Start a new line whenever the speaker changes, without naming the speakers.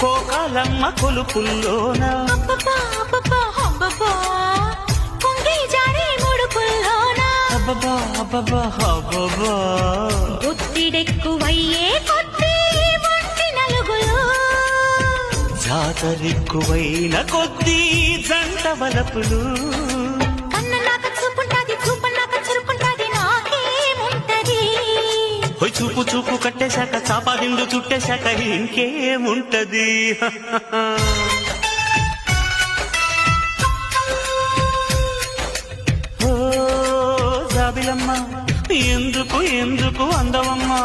కోకాలమ్మ కొలుపుల్లోన అబ్బబ్బా అబ్బబ్బా అబ్బబ్బా
ఒత్తిడెక్కువయ్యే కొద్దీ ఒంటి నలుగులు
జాతరెక్కువైన కొద్దీ జంట వలపులు
కన్న నాక చూపుంటాది చూపన్నాక చురుకుంటాది నాకేముంటది
పోయి చూపు చూపు కట్టేశాక చాపాదిండు చుట్టేశాక ఇంకేముంటది ఓ జాబిలమ్మ ఎందుకు ఎందుకు అందవమ్మా